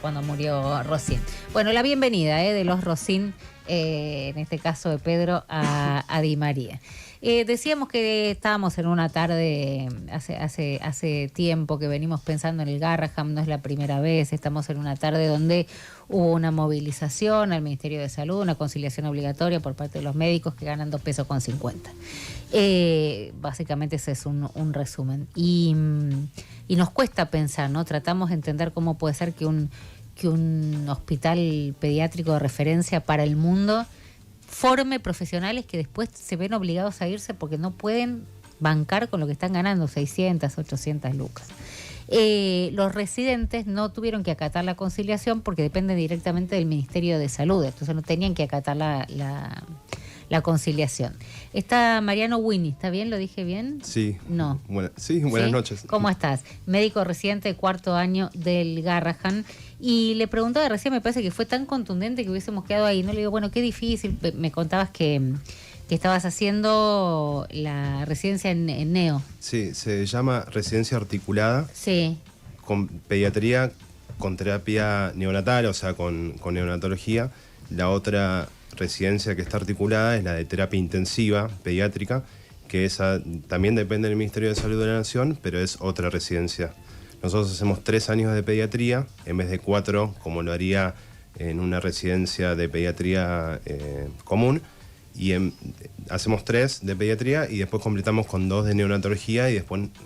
cuando murió Rosín. Bueno, la bienvenida de los Rosín, en este caso de Pedro, a Di María. Decíamos que estábamos en una tarde, hace tiempo que venimos pensando en el Garraham, no es la primera vez, estamos en una tarde donde hubo una movilización al Ministerio de Salud, una conciliación obligatoria por parte de los médicos que ganan 2,50 pesos. Básicamente ese es un resumen. Y nos cuesta pensar, ¿no? Tratamos de entender cómo puede ser que un hospital pediátrico de referencia para el mundo forme profesionales que después se ven obligados a irse porque no pueden bancar con lo que están ganando, 600, 800 lucas. Los residentes no tuvieron que acatar la conciliación porque depende directamente del Ministerio de Salud, entonces no tenían que acatar la conciliación. Está Mariano Winnie, ¿está bien? ¿Lo dije bien? Sí. No. Buenas noches. ¿Cómo estás? Médico residente de cuarto año del Garraham. Y le preguntaba recién, me parece que fue tan contundente que hubiésemos quedado ahí. No le digo, bueno, qué difícil. Me contabas que estabas haciendo la residencia en Neo. Sí, se llama residencia articulada. Sí. Con pediatría, con terapia neonatal, o sea, con neonatología. La otra residencia que está articulada es la de terapia intensiva pediátrica, que esa también depende del Ministerio de Salud de la Nación, pero es otra residencia. Nosotros hacemos 3 años de pediatría en vez de 4, como lo haría en una residencia de pediatría común. Y hacemos 3 de pediatría y después completamos con 2 de neonatología y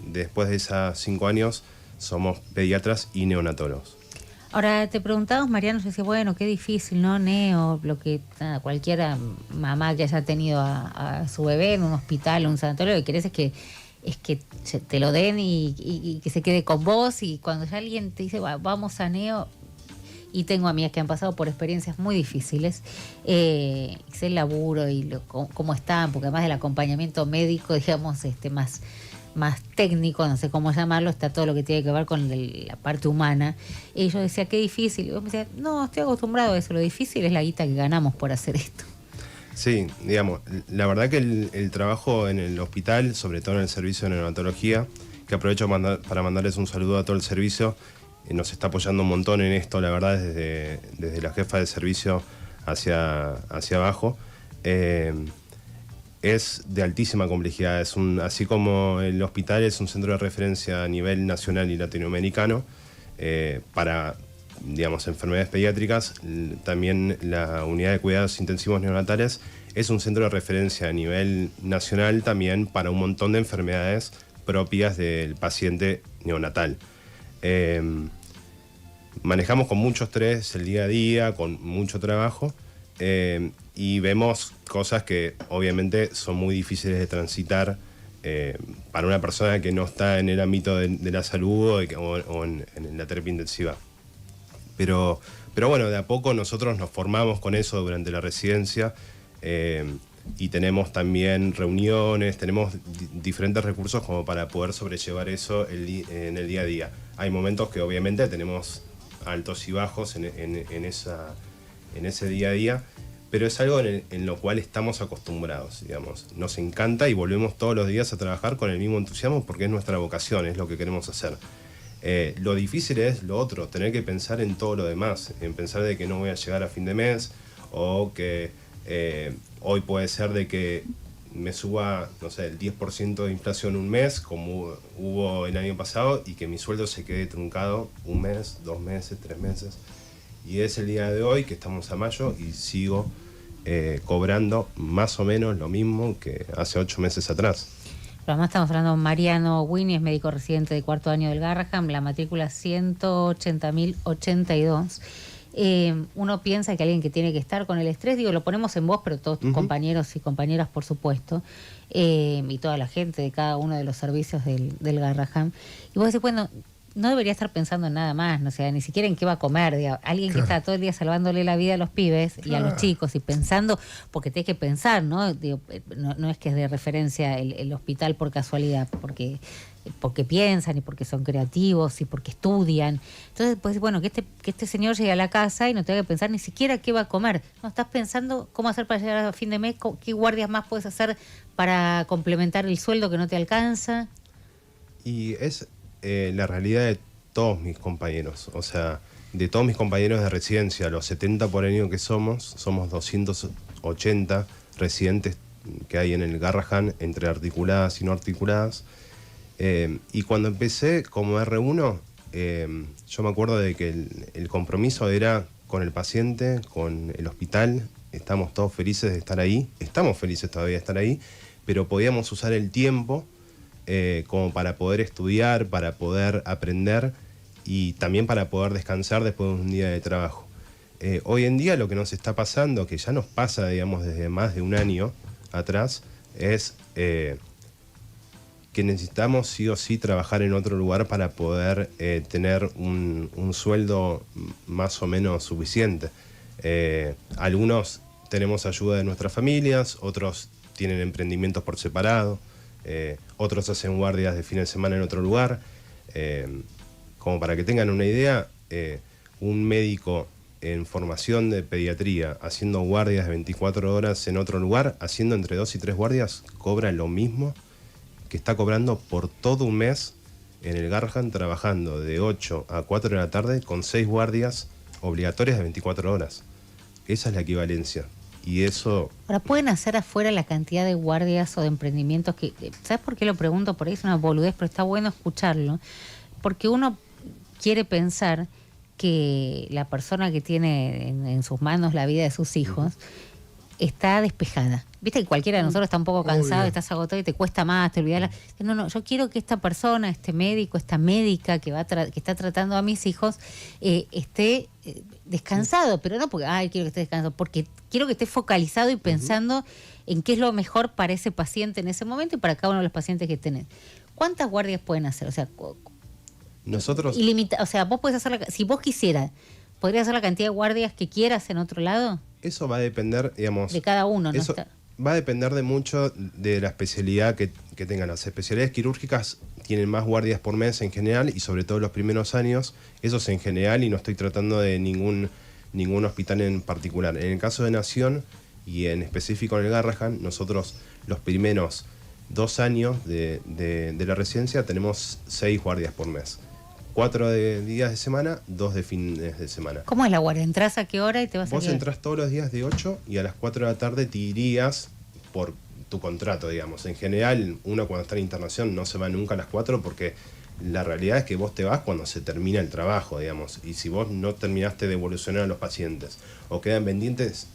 después de esos 5 años somos pediatras y neonatólogos. Ahora, te preguntábamos, Mariano, yo decía, bueno, qué difícil, ¿no? Neo, lo que cualquiera mamá que haya tenido a su bebé en un hospital o un sanatorio, lo que querés es que te lo den y que se quede con vos, y cuando ya alguien te dice, vamos a Neo, y tengo amigas que han pasado por experiencias muy difíciles, sé el laburo y cómo están, porque además del acompañamiento médico, digamos, más técnico, no sé cómo llamarlo, está todo lo que tiene que ver con la parte humana. Y yo decía, qué difícil. Y vos me decías, no, estoy acostumbrado a eso, lo difícil es la guita que ganamos por hacer esto. Sí, digamos, la verdad que el trabajo en el hospital, sobre todo en el servicio de neonatología, que aprovecho para mandarles un saludo a todo el servicio, nos está apoyando un montón en esto, la verdad, desde la jefa de servicio hacia abajo. Es de altísima complejidad, así como el hospital es un centro de referencia a nivel nacional y latinoamericano para, digamos, enfermedades pediátricas, también la unidad de cuidados intensivos neonatales es un centro de referencia a nivel nacional también para un montón de enfermedades propias del paciente neonatal. Manejamos con mucho estrés el día a día, con mucho trabajo, y vemos cosas que obviamente son muy difíciles de transitar para una persona que no está en el ámbito de la salud o en la terapia intensiva. Pero bueno, de a poco nosotros nos formamos con eso durante la residencia y tenemos también reuniones, tenemos diferentes recursos como para poder sobrellevar eso en el día a día. Hay momentos que obviamente tenemos altos y bajos en ese día a día, pero es algo en lo cual estamos acostumbrados, digamos. Nos encanta y volvemos todos los días a trabajar con el mismo entusiasmo porque es nuestra vocación, es lo que queremos hacer. Lo difícil es lo otro, tener que pensar en todo lo demás, en pensar de que no voy a llegar a fin de mes o que hoy puede ser de que me suba, no sé, el 10% de inflación un mes, como hubo el año pasado, y que mi sueldo se quede truncado 1 mes, 2 meses, 3 meses. Y es el día de hoy, que estamos a mayo, y sigo cobrando más o menos lo mismo que hace 8 meses atrás. Pero además estamos hablando de Mariano Winnie, es médico residente de cuarto año del Garraham, la matrícula 180.082. Uno piensa que alguien que tiene que estar con el estrés, digo, lo ponemos en vos, pero todos tus compañeros y compañeras, por supuesto, y toda la gente de cada uno de los servicios del Garraham. Y vos decís, bueno, no debería estar pensando en nada más, no sé, ni siquiera en qué va a comer, digamos. Alguien que está todo el día salvándole la vida a los pibes y a los chicos y pensando, porque tenés que pensar, ¿no? Digo, no es que es de referencia el hospital por casualidad, porque piensan y porque son creativos y porque estudian. Entonces, pues bueno, que este señor llegue a la casa y no tenga que pensar ni siquiera qué va a comer. No, estás pensando cómo hacer para llegar a fin de mes, qué guardias más puedes hacer para complementar el sueldo que no te alcanza. Y es la realidad de todos mis compañeros. O sea, de todos mis compañeros de residencia, los 70 por año que somos 280 residentes que hay en el Garrahan, entre articuladas y no articuladas. Y cuando empecé como R1, yo me acuerdo de que el compromiso era con el paciente, con el hospital. Estamos todos felices de estar ahí, estamos felices todavía de estar ahí, pero podíamos usar el tiempo como para poder estudiar, para poder aprender y también para poder descansar después de un día de trabajo. Hoy en día lo que nos está pasando, que ya nos pasa, digamos, desde más de un año atrás, es que necesitamos sí o sí trabajar en otro lugar para poder tener un sueldo más o menos suficiente. Algunos tenemos ayuda de nuestras familias, otros tienen emprendimientos por separado, otros hacen guardias de fin de semana en otro lugar. Como para que tengan una idea, un médico en formación de pediatría haciendo guardias de 24 horas en otro lugar, haciendo entre 2 y 3 guardias, cobra lo mismo que está cobrando por todo un mes en el Garrahan, trabajando de 8 a 4 de la tarde con 6 guardias obligatorias de 24 horas. Esa es la equivalencia. Y eso... Ahora, ¿pueden hacer afuera la cantidad de guardias o de emprendimientos que... ¿Sabes por qué lo pregunto? Por ahí es una boludez, pero está bueno escucharlo. Porque uno quiere pensar que la persona que tiene en sus manos la vida de sus hijos está despejada. Viste que cualquiera de nosotros está un poco cansado, Obvio. estás agotado y te cuesta más, te olvidas. No, yo quiero que esta persona, este médico, esta médica que está tratando a mis hijos, esté descansado, pero no porque, quiero que esté descansado, porque quiero que esté focalizado y pensando en qué es lo mejor para ese paciente en ese momento y para cada uno de los pacientes que tenés. ¿Cuántas guardias pueden hacer? O sea, Nosotros... o sea, vos podés hacer, si vos quisieras, ¿podrías hacer la cantidad de guardias que quieras en otro lado? Eso va a depender, digamos... De cada uno, ¿no? Eso va a depender de mucho de la especialidad que tengan. Las especialidades quirúrgicas tienen más guardias por mes en general y sobre todo los primeros años. Eso es en general y no estoy tratando de ningún hospital en particular. En el caso de Nación y en específico en el Garrahan, nosotros los primeros 2 años de la residencia tenemos 6 guardias por mes. 4 días de semana, 2 de fines de semana. ¿Cómo es la guardia? ¿Entrás a qué hora y te vas a Vos quedar? entrás todos los días de 8 y a las 4 de la tarde te irías por tu contrato, digamos. En general, uno cuando está en internación no se va nunca a las 4 porque la realidad es que vos te vas cuando se termina el trabajo, digamos. Y si vos no terminaste de evolucionar a los pacientes o quedan pendientes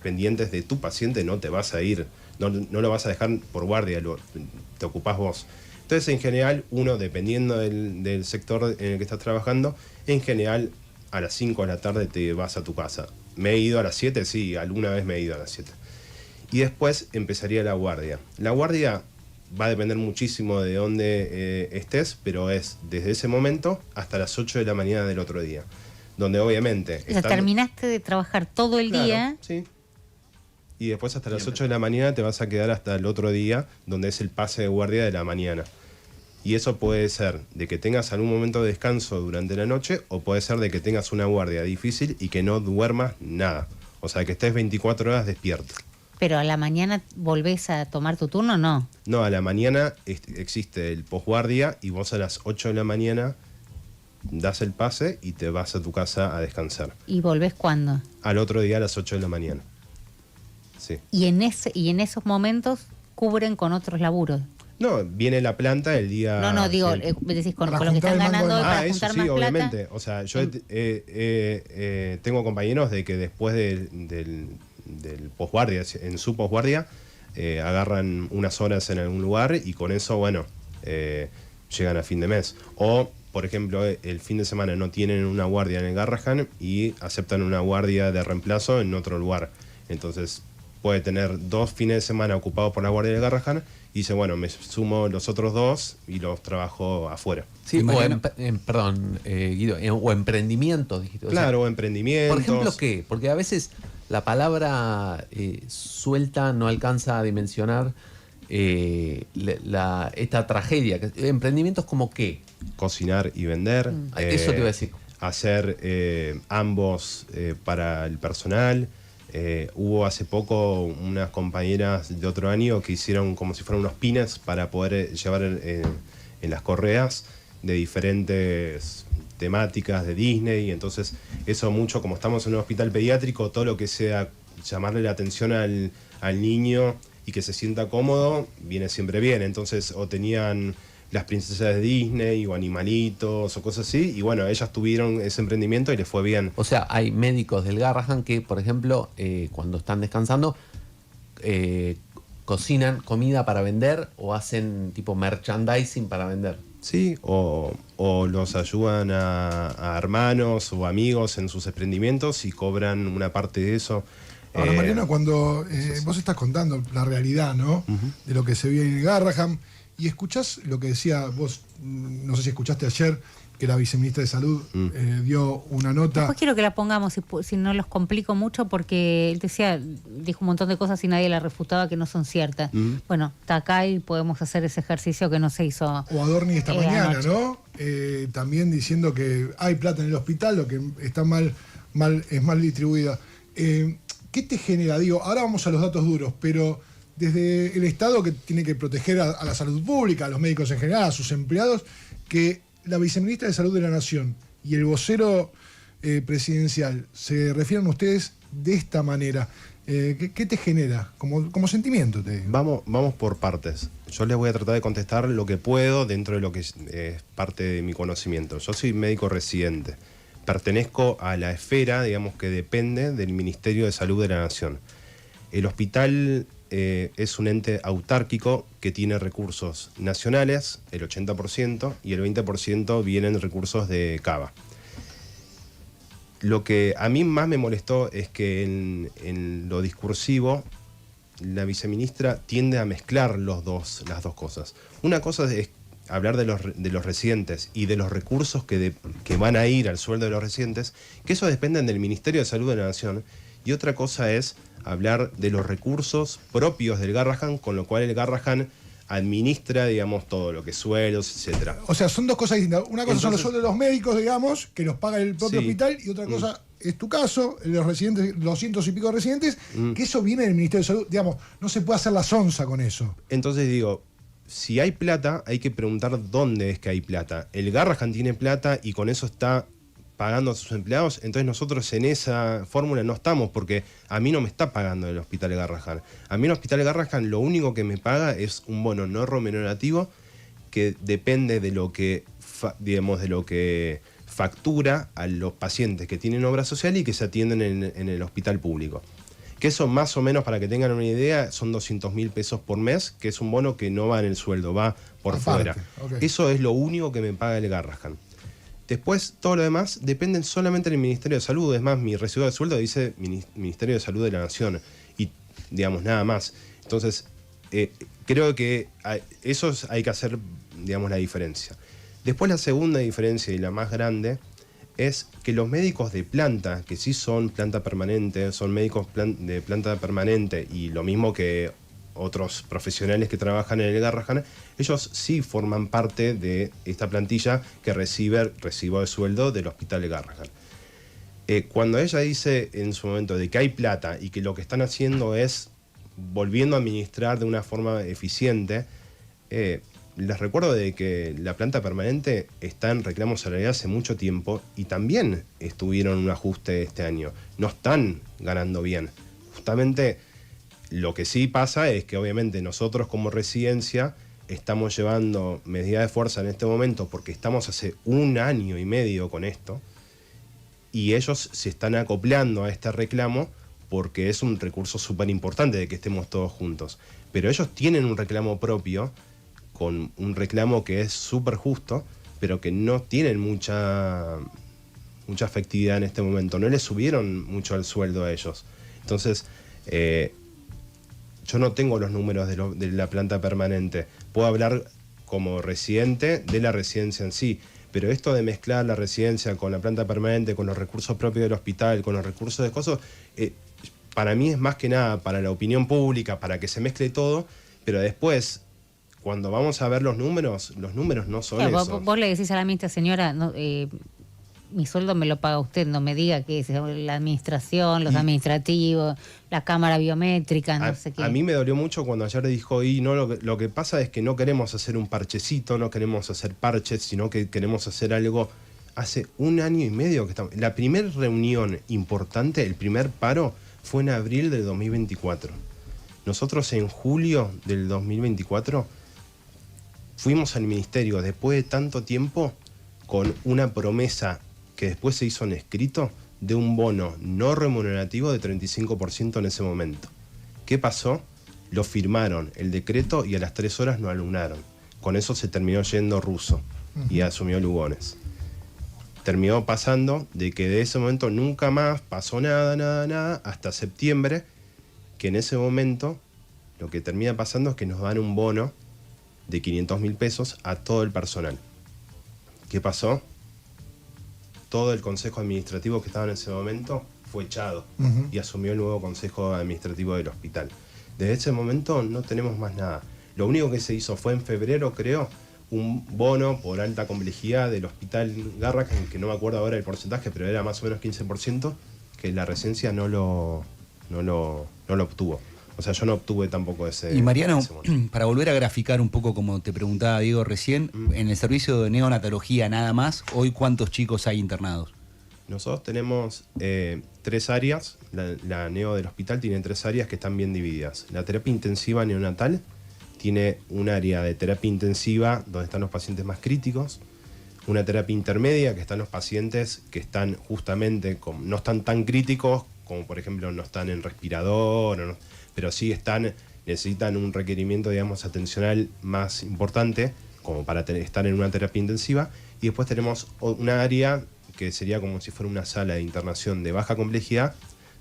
de tu paciente, no te vas a ir, no lo vas a dejar por guardia, te ocupás vos. Entonces, en general, uno, dependiendo del sector en el que estás trabajando, en general, a las 5 de la tarde te vas a tu casa. ¿Me he ido a las 7? Sí, alguna vez me he ido a las 7. Y después empezaría la guardia. La guardia va a depender muchísimo de dónde estés, pero es desde ese momento hasta las 8 de la mañana del otro día. Donde obviamente... O sea, terminaste de trabajar todo el día. Sí. Y después hasta las 8 de la mañana te vas a quedar hasta el otro día, donde es el pase de guardia de la mañana. Y eso puede ser de que tengas algún momento de descanso durante la noche, o puede ser de que tengas una guardia difícil y que no duermas nada. O sea, que estés 24 horas despierto. Pero a la mañana volvés a tomar tu turno, ¿no? No, a la mañana existe el posguardia y vos a las 8 de la mañana das el pase y te vas a tu casa a descansar. ¿Y volvés cuándo? Al otro día a las 8 de la mañana. Sí. Y en esos momentos cubren con otros laburos. No, viene la planta el día... No, digo, sí. decís con Para lo que juntar están el mango ganando de hoy más. para Eso juntar sí, más obviamente. plata. O sea, yo tengo compañeros de que después del posguardia, en su posguardia, agarran unas horas en algún lugar y con eso, bueno, llegan a fin de mes. O, por ejemplo, el fin de semana no tienen una guardia en el Garrahan y aceptan una guardia de reemplazo en otro lugar. Entonces puede tener 2 fines de semana ocupados por la guardia del Garrahan y dice, bueno, me sumo los otros 2 y los trabajo afuera. Sí, Imagino. perdón, Guido, o emprendimientos, dijiste. O sea, Claro, emprendimientos. por ejemplo, ¿qué? Porque a veces la palabra suelta no alcanza a dimensionar esta tragedia. ¿Emprendimientos como qué? Cocinar y vender. Eso te iba a decir. Hacer ambos para el personal. Hubo hace poco unas compañeras de otro año que hicieron como si fueran unos pines para poder llevar en las correas de diferentes temáticas de Disney, y entonces eso mucho, como estamos en un hospital pediátrico, todo lo que sea llamarle la atención al niño y que se sienta cómodo, viene siempre bien. Entonces, o tenían las princesas de Disney o animalitos o cosas así, y bueno, ellas tuvieron ese emprendimiento y les fue bien. O sea, hay médicos del Garrahan que, por ejemplo, cuando están descansando, cocinan comida para vender o hacen tipo merchandising para vender. Sí, o los ayudan a hermanos o amigos en sus emprendimientos y cobran una parte de eso. Ahora, Mariano, cuando vos estás contando la realidad, ¿no? De lo que se vive en el Garrahan, y escuchás lo que decía vos, no sé si escuchaste ayer, que la viceministra de Salud dio una nota. Después quiero que la pongamos, si no los complico mucho, porque él dijo un montón de cosas y nadie la refutaba que no son ciertas. Bueno, está acá y podemos hacer ese ejercicio que no se hizo. O Adorni esta mañana, anoche, ¿no? También diciendo que hay plata en el hospital, lo que está es mal distribuida. ¿Qué te genera? Digo, ahora vamos a los datos duros, pero desde el Estado, que tiene que proteger a la salud pública, a los médicos en general, a sus empleados, que la viceministra de Salud de la Nación y el vocero presidencial se refieren a ustedes de esta manera. ¿Qué te genera como sentimiento? Vamos por partes. Yo les voy a tratar de contestar lo que puedo dentro de lo que es parte de mi conocimiento. Yo soy médico residente. Pertenezco a la esfera, digamos, que depende del Ministerio de Salud de la Nación. El hospital es un ente autárquico que tiene recursos nacionales, el 80%, y el 20% vienen recursos de Cava. Lo que a mí más me molestó es que en lo discursivo la viceministra tiende a mezclar las dos cosas. Una cosa es hablar de los residentes y de los recursos que van a ir al sueldo de los residentes, que eso dependen del Ministerio de Salud de la Nación, y otra cosa es hablar de los recursos propios del Garrahan, con lo cual el Garrahan administra, digamos, todo lo que es sueldos, etcétera. O sea, son dos cosas distintas. Una cosa son los sueldos de los médicos, digamos, que los paga el propio hospital, y otra cosa es tu caso, los residentes, los cientos y pico de residentes, que eso viene del Ministerio de Salud. Digamos, no se puede hacer la sonza con eso. Entonces digo, si hay plata, hay que preguntar dónde es que hay plata. El Garrahan tiene plata y con eso está pagando a sus empleados, entonces nosotros en esa fórmula no estamos, porque a mí no me está pagando el Hospital Garrahan. A mí el Hospital Garrahan lo único que me paga es un bono no remunerativo que depende de lo que, digamos, de lo que factura a los pacientes que tienen obra social y que se atienden en el hospital público. Que eso más o menos, para que tengan una idea, son 200.000 pesos por mes, que es un bono que no va en el sueldo, va por fuera. Okay. Eso es lo único que me paga el Garrahan. Después, todo lo demás dependen solamente del Ministerio de Salud. Es más, mi recibo de sueldo dice Ministerio de Salud de la Nación. Y, digamos, nada más. Entonces, creo que eso hay que hacer, digamos, la diferencia. Después, la segunda diferencia y la más grande es que los médicos de planta, que sí son planta permanente, son médicos de planta permanente, y lo mismo que otros profesionales que trabajan en el Garrahan, ellos sí forman parte de esta plantilla que recibe recibo de sueldo del Hospital de Garrahan. Cuando ella dice en su momento de que hay plata y que lo que están haciendo es volviendo a administrar de una forma eficiente, les recuerdo de que la planta permanente está en reclamo salarial hace mucho tiempo y también estuvieron en un ajuste este año. No están ganando bien. Justamente lo que sí pasa es que obviamente nosotros como residencia estamos llevando medidas de fuerza en este momento porque estamos hace 1 año y medio con esto y ellos se están acoplando a este reclamo porque es un recurso súper importante de que estemos todos juntos. Pero ellos tienen un reclamo propio, con un reclamo que es súper justo, pero que no tienen mucha efectividad en este momento. No les subieron mucho el sueldo a ellos. Entonces, yo no tengo los números de la planta permanente. Puedo hablar como residente de la residencia en sí, pero esto de mezclar la residencia con la planta permanente, con los recursos propios del hospital, con los recursos de cosas, para mí es más que nada para la opinión pública, para que se mezcle todo, pero después, cuando vamos a ver los números no son eso. Vos le decís a la ministra, señora, no, mi sueldo me lo paga usted, no me diga que es la administración, los administrativos, la cámara biométrica, no sé qué. A mí me dolió mucho cuando ayer dijo, y no, lo que pasa es que no queremos hacer un parchecito, no queremos hacer parches, sino que queremos hacer algo. Hace 1 año y medio que estamos. La primera reunión importante, el primer paro, fue en abril del 2024. Nosotros en julio del 2024 fuimos al ministerio después de tanto tiempo con una promesa que después se hizo en escrito de un bono no remunerativo de 35% en ese momento. ¿Qué pasó? Lo firmaron, el decreto, y a las 3 horas no alumnaron. Con eso se terminó yendo Russo y asumió Lugones. Terminó pasando de que de ese momento nunca más pasó nada, hasta septiembre, que en ese momento lo que termina pasando es que nos dan un bono de 500.000 pesos a todo el personal. ¿Qué pasó? Todo el consejo administrativo que estaba en ese momento fue echado y asumió el nuevo consejo administrativo del hospital. Desde ese momento no tenemos más nada. Lo único que se hizo fue en febrero, creo, un bono por alta complejidad del hospital Garrahan, que no me acuerdo ahora el porcentaje, pero era más o menos 15%, que la residencia no lo obtuvo. O sea, yo no obtuve tampoco ese... Y Mariano, ese bono. para volver a graficar un poco como te preguntaba Diego recién, en el servicio de neonatología nada más, hoy ¿cuántos chicos hay internados? Nosotros tenemos 3 áreas. La neo del hospital tiene 3 áreas que están bien divididas. La terapia intensiva neonatal tiene un área de terapia intensiva donde están los pacientes más críticos, una terapia intermedia que están los pacientes que están justamente, no están tan críticos, como por ejemplo no están en respirador, pero sí necesitan un requerimiento, digamos, atencional más importante, como para estar en una terapia intensiva. Y después tenemos una área que sería como si fuera una sala de internación de baja complejidad,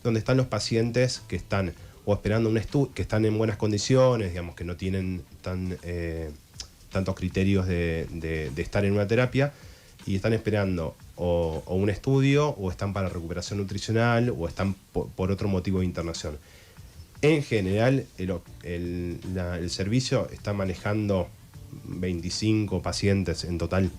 donde están los pacientes que están o esperando un estudio, que están en buenas condiciones, digamos, que no tienen tantos criterios de estar en una terapia, y están esperando o un estudio, o están para recuperación nutricional, o están por otro motivo de internación. En general, el servicio está manejando 25 pacientes en total.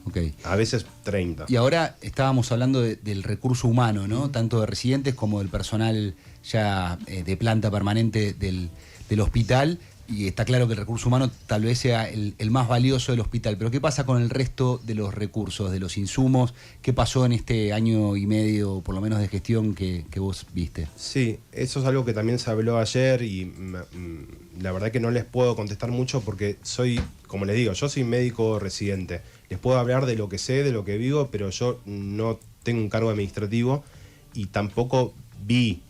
Okay. A veces 30. Y ahora estábamos hablando del recurso humano, ¿no? Tanto de residentes como del personal ya de planta permanente del hospital. Y está claro que el recurso humano tal vez sea el más valioso del hospital. Pero ¿qué pasa con el resto de los recursos, de los insumos? ¿Qué pasó en este año y medio, por lo menos de gestión, que vos viste? Sí, eso es algo que también se habló ayer y la verdad que no les puedo contestar mucho porque como les digo, yo soy médico residente. Les puedo hablar de lo que sé, de lo que vivo, pero yo no tengo un cargo administrativo y tampoco vi,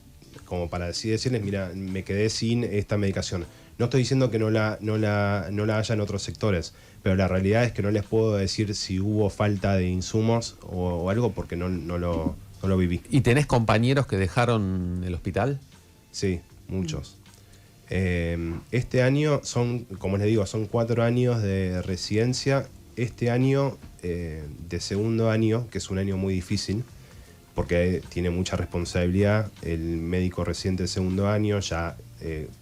como para decirles, mira, me quedé sin esta medicación. No estoy diciendo que no la haya en otros sectores, pero la realidad es que no les puedo decir si hubo falta de insumos o algo porque no lo viví. ¿Y tenés compañeros que dejaron el hospital? Sí, muchos. Este año como les digo, son 4 años de residencia. Este año de segundo año, que es un año muy difícil, porque tiene mucha responsabilidad el médico residente de segundo año, ya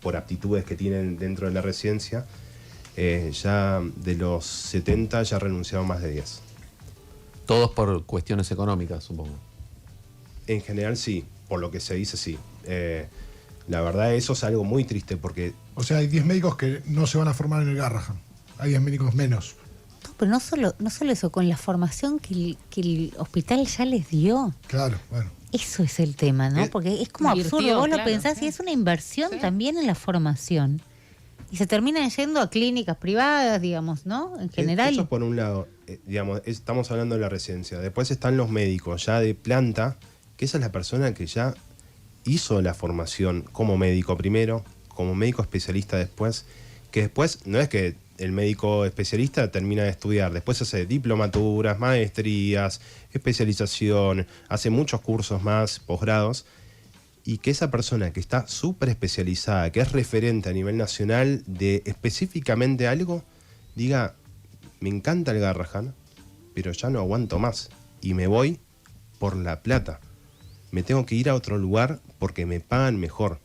por aptitudes que tienen dentro de la residencia, ya de los 70 ya renunciaron más de 10. Todos por cuestiones económicas, supongo. En general sí, por lo que se dice sí. La verdad eso es algo muy triste porque... O sea, hay 10 médicos que no se van a formar en el Garrahan. Hay 10 médicos menos. No, pero no solo eso, con la formación que el hospital ya les dio. Claro, bueno. Eso es el tema, ¿no? Porque es como absurdo. Vos lo pensás y es una inversión también en la formación. Y se terminan yendo a clínicas privadas, digamos, ¿no? En general. Eso por un lado, digamos, estamos hablando de la residencia. Después están los médicos ya de planta, que esa es la persona que ya hizo la formación como médico primero, como médico especialista después, que después no es que el médico especialista termina de estudiar, después hace diplomaturas, maestrías, especialización, hace muchos cursos más, posgrados, y que esa persona que está súper especializada, que es referente a nivel nacional de específicamente algo, diga, me encanta el Garrahan, pero ya no aguanto más y me voy por la plata. Me tengo que ir a otro lugar porque me pagan mejor.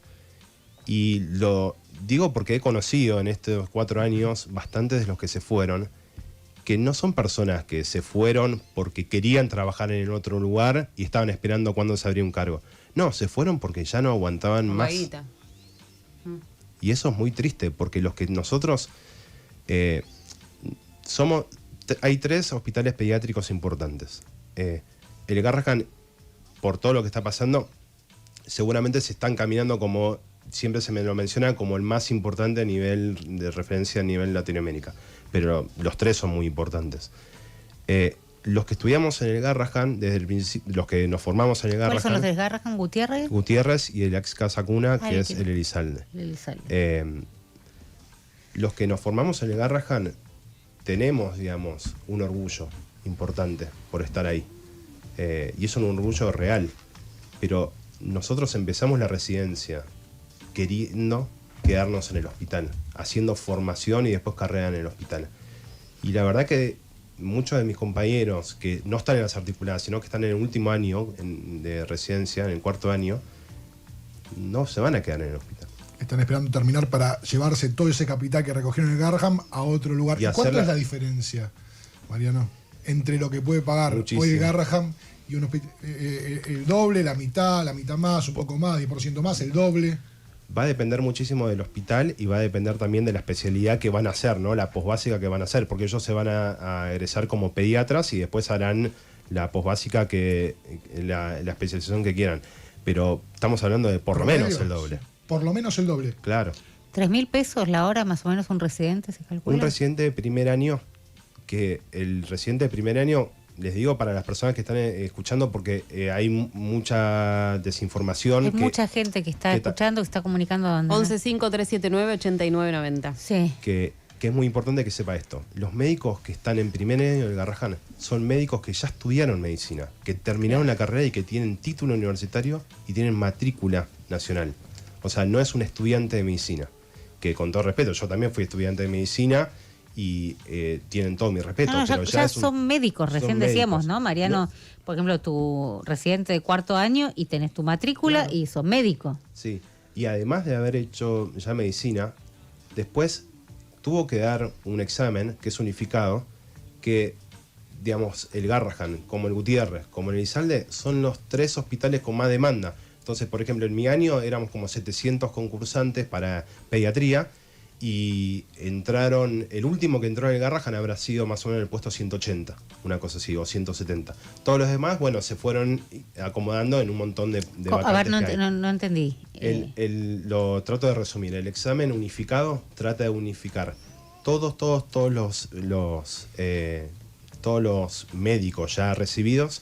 Y lo digo porque he conocido en estos 4 años bastantes de los que se fueron, que no son personas que se fueron porque querían trabajar en otro lugar y estaban esperando cuándo se abría un cargo. No, se fueron porque ya no aguantaban más. Vaguita. Y eso es muy triste, porque los que nosotros hay 3 hospitales pediátricos importantes. El Garrahan, por todo lo que está pasando, seguramente se están caminando como, siempre se me lo menciona, como el más importante a nivel de referencia a nivel Latinoamérica. Pero los 3 son muy importantes. Los que estudiamos en el Garrahan, desde el principio, los que nos formamos en el Garrahan... ¿Cuáles son los del Garrahan? ¿Gutiérrez? Gutiérrez y el ex Casa Cuna, que es el Elizalde. Los que nos formamos en el Garrahan tenemos, digamos, un orgullo importante por estar ahí. Y es un orgullo real. Pero nosotros empezamos la residencia queriendo quedarnos en el hospital, haciendo formación y después carrera en el hospital. Y la verdad que muchos de mis compañeros que no están en las articuladas, sino que están en el último año de residencia, en el 4º año, no se van a quedar en el hospital. Están esperando terminar para llevarse todo ese capital que recogieron en el Garrahan a otro lugar. ¿Y cuánto es la diferencia, Mariano, entre lo que puede pagar hoy el Garrahan y un hospital? El doble, la mitad más, un poco más, 10% más, el doble. Va a depender muchísimo del hospital y va a depender también de la especialidad que van a hacer, ¿no? La posbásica que van a hacer, porque ellos se van a egresar como pediatras y después harán la posbásica, la especialización que quieran. Pero estamos hablando de por lo menos el doble. Por lo menos el doble. Claro. 3.000 pesos la hora más o menos un residente, ¿se calcula? Un residente de primer año, que el residente de primer año, les digo para las personas que están escuchando, porque hay mucha desinformación. Hay mucha gente que está escuchando, que está comunicando. 1153798990. Sí. Que es muy importante que sepa esto. Los médicos que están en primer año del Garrahan son médicos que ya estudiaron medicina, que terminaron la carrera y que tienen título universitario y tienen matrícula nacional. O sea, no es un estudiante de medicina, que con todo respeto, yo también fui estudiante de medicina y tienen todo mi respeto. No, pero ya son médicos, recién decíamos, ¿no, Mariano? No. Por ejemplo, tu residente de 4º año y tenés tu matrícula, claro, y sos médico. Sí, y además de haber hecho ya medicina, después tuvo que dar un examen que es unificado, que, digamos, el Garrahan, como el Gutiérrez, como el Elizalde, son los 3 hospitales con más demanda. Entonces, por ejemplo, en mi año éramos como 700 concursantes para pediatría y el último que entró en el Garrahan habrá sido más o menos el puesto 180, una cosa así, o 170. Todos los demás, bueno, se fueron acomodando en un montón de vacantes. A ver, no entendí. Lo trato de resumir. El examen unificado trata de unificar todos los médicos ya recibidos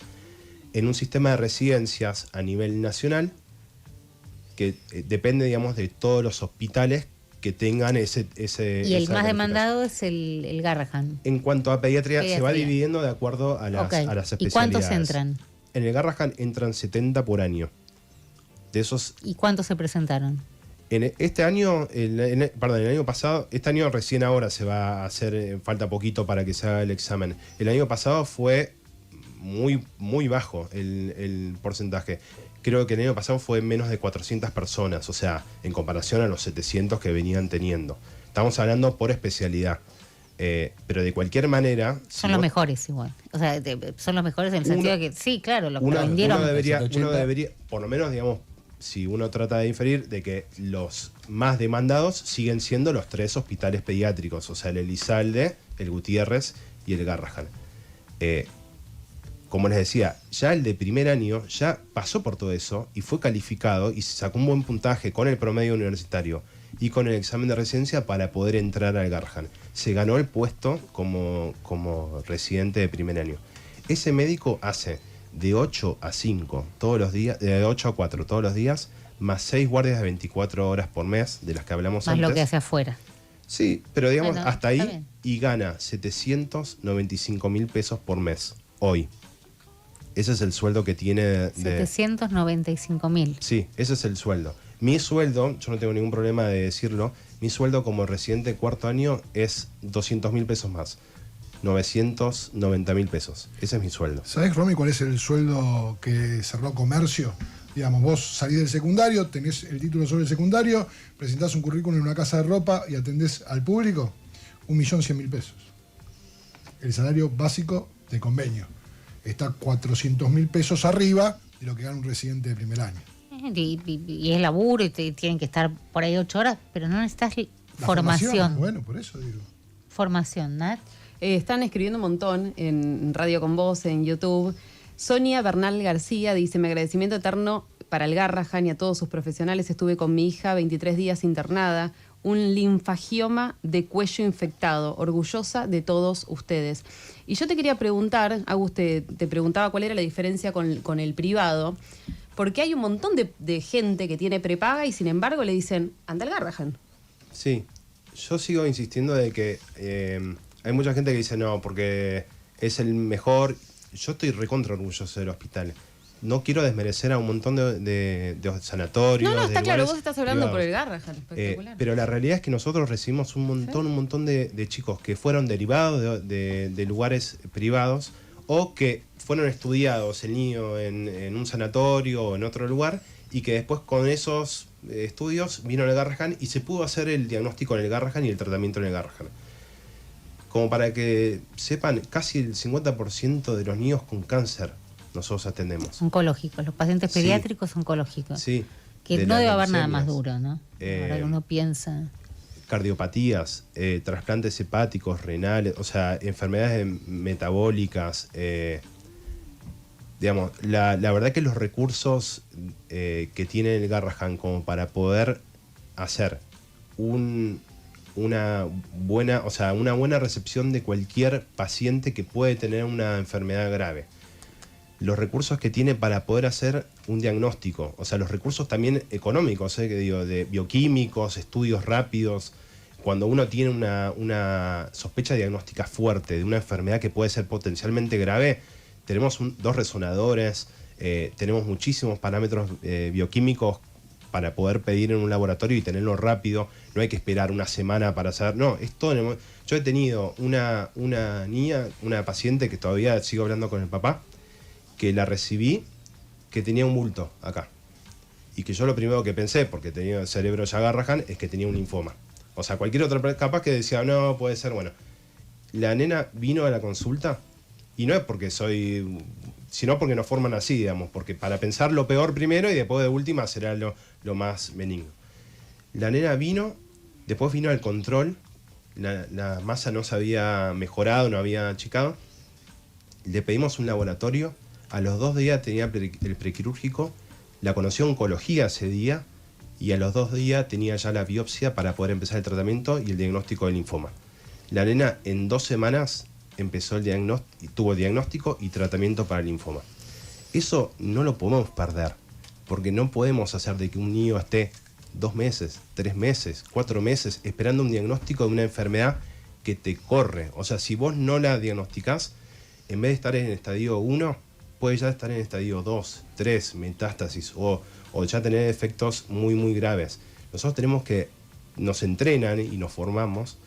en un sistema de residencias a nivel nacional que depende, digamos, de todos los hospitales que tengan ese y el más demandado es el Garrahan. En cuanto a pediatría, se va dividiendo de acuerdo a las especialidades. ¿Y cuántos entran? En el Garrahan entran 70 por año. De esos. ¿Y cuántos se presentaron? En este año, el año pasado, este año recién ahora se va a hacer, falta poquito para que se haga el examen. El año pasado fue muy, muy bajo el porcentaje. Creo que el año pasado fue menos de 400 personas, o sea, en comparación a los 700 que venían teniendo. Estamos hablando por especialidad. Pero de cualquier manera... Son los mejores igual. O sea, son los mejores en el sentido de que, sí, claro, lo que vendieron... Uno debería, por lo menos, digamos, si uno trata de inferir, de que los más demandados siguen siendo los 3 hospitales pediátricos, o sea, el Elizalde, el Gutiérrez y el Garrahan. Como les decía, ya el de primer año ya pasó por todo eso y fue calificado y se sacó un buen puntaje con el promedio universitario y con el examen de residencia para poder entrar al Garrahan. Se ganó el puesto como residente de primer año. Ese médico hace de 8 a 5 todos los días, de 8 a 4 todos los días, más 6 guardias de 24 horas por mes, de las que hablamos antes. Más lo que hace afuera. Sí, pero digamos, bueno, hasta ahí, y gana 795.000 pesos por mes, hoy. Ese es el sueldo que tiene 795.000. Sí, ese es el sueldo. Mi sueldo, yo no tengo ningún problema de decirlo, mi sueldo como residente de 4º año es 200.000 pesos más. 990.000 pesos. Ese es mi sueldo. ¿Sabés, Romy, cuál es el sueldo que cerró comercio? Digamos, vos salís del secundario, tenés el título sobre el secundario, presentás un currículum en una casa de ropa y atendés al público, 1.100.000 pesos. el salario básico de convenio. Está 400.000 pesos arriba de lo que gana un residente de primer año. Y es laburo y tienen que estar por ahí 8 horas, pero no necesitas La formación. Bueno, por eso digo. Formación, Nat. Están escribiendo un montón en Radio con Voz, en YouTube. Sonia Bernal García dice: mi agradecimiento eterno para el Garrahan y a todos sus profesionales. Estuve con mi hija 23 días internada, un linfagioma de cuello infectado, orgullosa de todos ustedes. Y yo te quería preguntar, Agus, te preguntaba cuál era la diferencia con el privado, porque hay un montón de gente que tiene prepaga y sin embargo le dicen, anda al Garrahan. Sí, yo sigo insistiendo de que hay mucha gente que dice no, porque es el mejor. Yo estoy recontra orgulloso del hospital. No quiero desmerecer a un montón de sanatorios. No, está de claro, lugares vos estás hablando privados. por el Garrahan, espectacular. Pero la realidad es que nosotros recibimos un montón de chicos que fueron derivados de lugares privados o que fueron estudiados el niño en un sanatorio o en otro lugar y que después con esos estudios vino al Garrahan y se pudo hacer el diagnóstico en el Garrahan y el tratamiento en el Garrahan. Como para que sepan, casi el 50% de los niños con cáncer nosotros atendemos. Oncológicos, los pacientes Sí. pediátricos oncológicos. Sí. Que de no las debe haber nada más leucemias. duro, ¿no? Ahora que uno piensa. Cardiopatías, trasplantes hepáticos, renales, o sea, enfermedades metabólicas. Digamos, la verdad que los recursos que tiene el Garrahan como para poder hacer una buena recepción de cualquier paciente que puede tener una enfermedad grave. Los recursos que tiene para poder hacer un diagnóstico, o sea, los recursos también económicos, que digo, de bioquímicos, estudios rápidos. Cuando uno tiene una sospecha diagnóstica fuerte de una enfermedad que puede ser potencialmente grave, tenemos 2 resonadores, tenemos muchísimos parámetros bioquímicos para poder pedir en un laboratorio y tenerlo rápido. No hay que esperar una semana para hacer. No, es todo en el momento. Yo he tenido una niña, una paciente que todavía sigo hablando con el papá, que la recibí, que tenía un bulto acá. Y que yo lo primero que pensé, porque tenía el cerebro ya Garrahan, es que tenía un linfoma. O sea, cualquier otra capaz que decía, no, puede ser, bueno. La nena vino a la consulta, y no es porque sino porque nos forman así, digamos, porque para pensar lo peor primero y después de última será lo más benigno. La nena vino, después vino al control, la masa no se había mejorado, no había achicado, le pedimos un laboratorio, a los 2 días tenía el prequirúrgico, la conoció oncología ese día, y a los 2 días tenía ya la biopsia para poder empezar el tratamiento y el diagnóstico del linfoma. La nena en 2 semanas empezó tuvo diagnóstico y tratamiento para el linfoma. Eso no lo podemos perder, porque no podemos hacer de que un niño esté 2 meses, 3 meses, 4 meses esperando un diagnóstico de una enfermedad que te corre. O sea, si vos no la diagnosticás, en vez de estar en estadio 1, puede ya estar en estadio 2, 3, metástasis o ya tener efectos muy, muy graves. Nosotros nos entrenan y nos formamos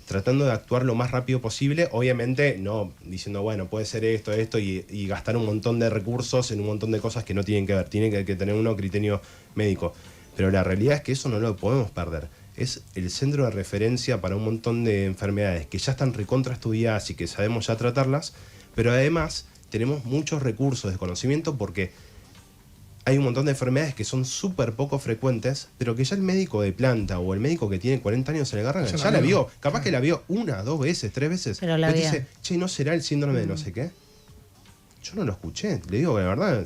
tratando de actuar lo más rápido posible, obviamente no diciendo, bueno, puede ser esto y gastar un montón de recursos en un montón de cosas que no tienen que ver, tiene que tener uno criterio médico. Pero la realidad es que eso no lo podemos perder. Es el centro de referencia para un montón de enfermedades que ya están recontra estudiadas y que sabemos ya tratarlas, pero además tenemos muchos recursos de conocimiento porque hay un montón de enfermedades que son súper poco frecuentes, pero que ya el médico de planta o el médico que tiene 40 años se le agarra, ya la vio. Capaz que la vio 1, 2 veces, 3 veces. Pero la dice, che, ¿no será el síndrome de no sé qué? Yo no lo escuché, le digo la verdad,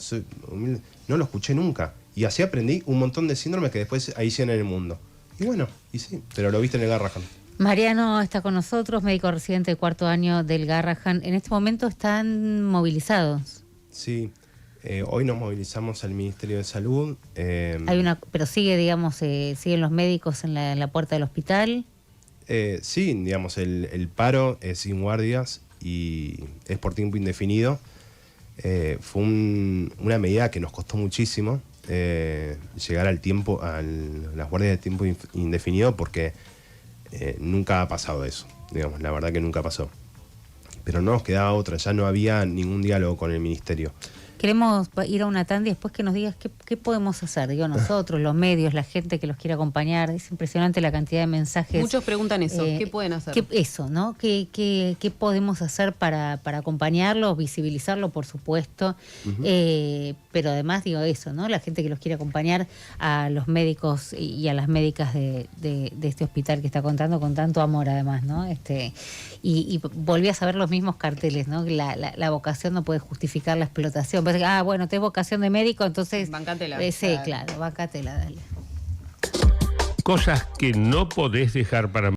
no lo escuché nunca. Y así aprendí un montón de síndromes que después ahí hicieron en el mundo. Y bueno, y sí, pero lo viste en el Garrahan. Mariano está con nosotros, médico residente de 4º año del Garrahan. En este momento están movilizados. Sí. Hoy nos movilizamos al Ministerio de Salud. Pero siguen los médicos en la puerta del hospital. Sí, digamos, el paro es sin guardias y es por tiempo indefinido. Fue una medida que nos costó muchísimo llegar al tiempo, a las guardias de tiempo indefinido, porque nunca ha pasado eso. Digamos, la verdad que nunca pasó. Pero no nos quedaba otra, ya no había ningún diálogo con el Ministerio. Queremos ir a una tanda y después que nos digas qué podemos hacer, digo, nosotros, los medios, la gente que los quiere acompañar. Es impresionante la cantidad de mensajes. Muchos preguntan eso, ¿qué pueden hacer? ¿No? ¿Qué podemos hacer para acompañarlo, visibilizarlo, por supuesto? Pero además, digo, eso, ¿no? La gente que los quiere acompañar, a los médicos y a las médicas de este hospital que está contando con tanto amor, además, ¿no? Y volví a saber los mismos carteles, ¿no? La vocación no puede justificar la explotación. Parece que, bueno, tenés vocación de médico, entonces... Bancátela. Sí, claro, bancátela, dale. Cosas que no podés dejar para